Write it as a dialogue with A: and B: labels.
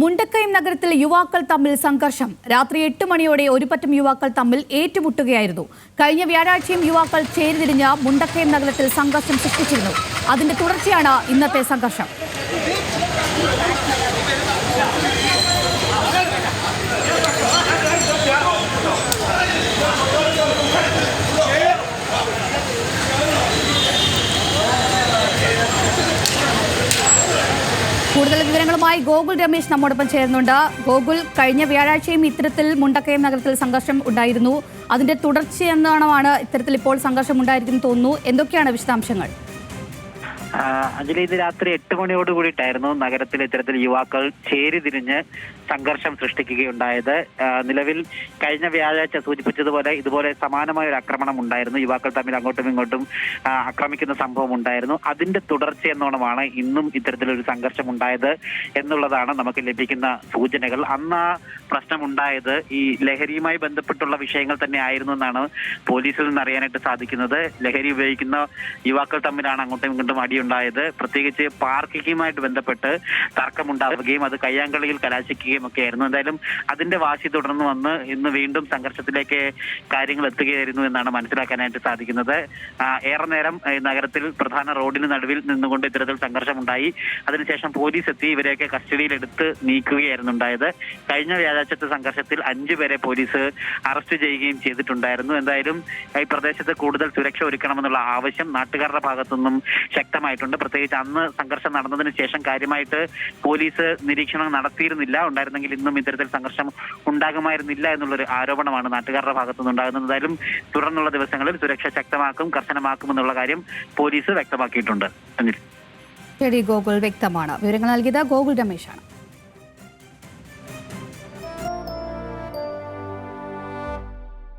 A: മുണ്ടക്കയം നഗരത്തിൽ യുവാക്കൾ തമ്മിൽ സംഘർഷം. രാത്രി 8 മണിയോടെ ഒരുപറ്റം യുവാക്കൾ തമ്മിൽ ഏറ്റുമുട്ടുകയായിരുന്നു. കഴിഞ്ഞ വ്യാഴാഴ്ചയും യുവാക്കൾ ചേരിതിരിഞ്ഞ് മുണ്ടക്കയം നഗരത്തിൽ സംഘർഷം സൃഷ്ടിച്ചിരുന്നു. അതിന്റെ തുടർച്ചയാണ് ഇന്നത്തെ സംഘർഷം. കൂടുതൽ വിവരങ്ങളുമായി ഗോകുൽ രമേശ് നമ്മോടൊപ്പം ചേരുന്നുണ്ട്. ഗോകുൽ, കഴിഞ്ഞ വ്യാഴാഴ്ചയും ഇത്തരത്തിൽ മുണ്ടക്കയം നഗരത്തിൽ സംഘർഷം ഉണ്ടായിരുന്നു. അതിന്റെ തുടർച്ചയെന്നാണ് ഇത്തരത്തിൽ ഇപ്പോൾ സംഘർഷം ഉണ്ടായിരിക്കുന്നു തോന്നുന്നു. എന്തൊക്കെയാണ് വിശദാംശങ്ങൾ?
B: അഞ്ജലി, ഇത് രാത്രി 8 മണിയോട് കൂടിയിട്ടായിരുന്നു നഗരത്തിൽ ഇത്തരത്തിൽ യുവാക്കൾ ചേരിതിരിഞ്ഞ് സംഘർഷം സൃഷ്ടിക്കുകയുണ്ടായത്. നിലവിൽ കഴിഞ്ഞ വ്യാഴാഴ്ച സൂചിപ്പിച്ചതുപോലെ ഇതുപോലെ സമാനമായ ഒരു ആക്രമണം ഉണ്ടായിരുന്നു. യുവാക്കൾ തമ്മിൽ അങ്ങോട്ടും ഇങ്ങോട്ടും ആക്രമിക്കുന്ന സംഭവം ഉണ്ടായിരുന്നു. അതിന്റെ തുടർച്ചയെന്നോണമാണ് ഇന്നും ഇത്തരത്തിലൊരു സംഘർഷം ഉണ്ടായത് എന്നുള്ളതാണ് നമുക്ക് ലഭിക്കുന്ന സൂചനകൾ. അന്ന് ആ പ്രശ്നമുണ്ടായത് ഈ ലഹരിയുമായി ബന്ധപ്പെട്ടുള്ള വിഷയങ്ങൾ തന്നെ ആയിരുന്നു എന്നാണ് പോലീസിൽ നിന്ന് അറിയാനായിട്ട് സാധിക്കുന്നത്. ലഹരി ഉപയോഗിക്കുന്ന യുവാക്കൾ തമ്മിലാണ് അങ്ങോട്ടും ഇങ്ങോട്ടും അടിയുണ്ടായത്. പ്രത്യേകിച്ച് പാർക്കിങ്ങുമായിട്ട് ബന്ധപ്പെട്ട് തർക്കമുണ്ടാവുകയും അത് കയ്യാങ്കളിയിൽ കലാശിക്കുകയും ഒക്കെ ആയിരുന്നു. എന്തായാലും അതിന്റെ വാശി തുടർന്ന് വന്ന് ഇന്ന് വീണ്ടും സംഘർഷത്തിലേക്ക് കാര്യങ്ങൾ എത്തുകയായിരുന്നു എന്നാണ് മനസ്സിലാക്കാനായിട്ട് സാധിക്കുന്നത്. ഏറെ നേരം നഗരത്തിൽ പ്രധാന റോഡിന് നടുവിൽ നിന്നുകൊണ്ട് ഇത്തരത്തിൽ സംഘർഷമുണ്ടായി. അതിനുശേഷം പോലീസ് എത്തി ഇവരെയൊക്കെ കസ്റ്റഡിയിലെടുത്ത് നീക്കുകയായിരുന്നു ഉണ്ടായത്. കഴിഞ്ഞ വ്യാഴാഴ്ചത്തെ സംഘർഷത്തിൽ 5 പേരെ പോലീസ് അറസ്റ്റ് ചെയ്യുകയും ചെയ്തിട്ടുണ്ടായിരുന്നു. എന്തായാലും ഈ പ്രദേശത്ത് കൂടുതൽ സുരക്ഷ ഒരുക്കണമെന്നുള്ള ആവശ്യം നാട്ടുകാരുടെ ഭാഗത്തുനിന്നും ശക്തമായിട്ടുണ്ട്. പ്രത്യേകിച്ച് അന്ന് സംഘർഷം നടന്നതിന് ശേഷം കാര്യമായിട്ട് പോലീസ് നിരീക്ഷണം നടത്തിയിരുന്നില്ല. ഉണ്ടായിരുന്നെങ്കിൽ ഇന്നും ഇത്തരത്തിൽ സംഘർഷം ഉണ്ടാകുമായിരുന്നില്ല എന്നുള്ളൊരു ആരോപണമാണ് നാട്ടുകാരുടെ ഭാഗത്തുനിന്ന് ഉണ്ടാകുന്നത്. എന്തായാലും തുടർന്നുള്ള ദിവസങ്ങളിൽ സുരക്ഷ ശക്തമാക്കും, കർശനമാക്കുമെന്നുള്ള കാര്യം പോലീസ് വ്യക്തമാക്കിയിട്ടുണ്ട്.
A: ശരി ഗോകുൽ, വ്യക്തമാണ്. വിവരങ്ങൾ നൽകിയത് ഗോകുൽ രമേശാണ്.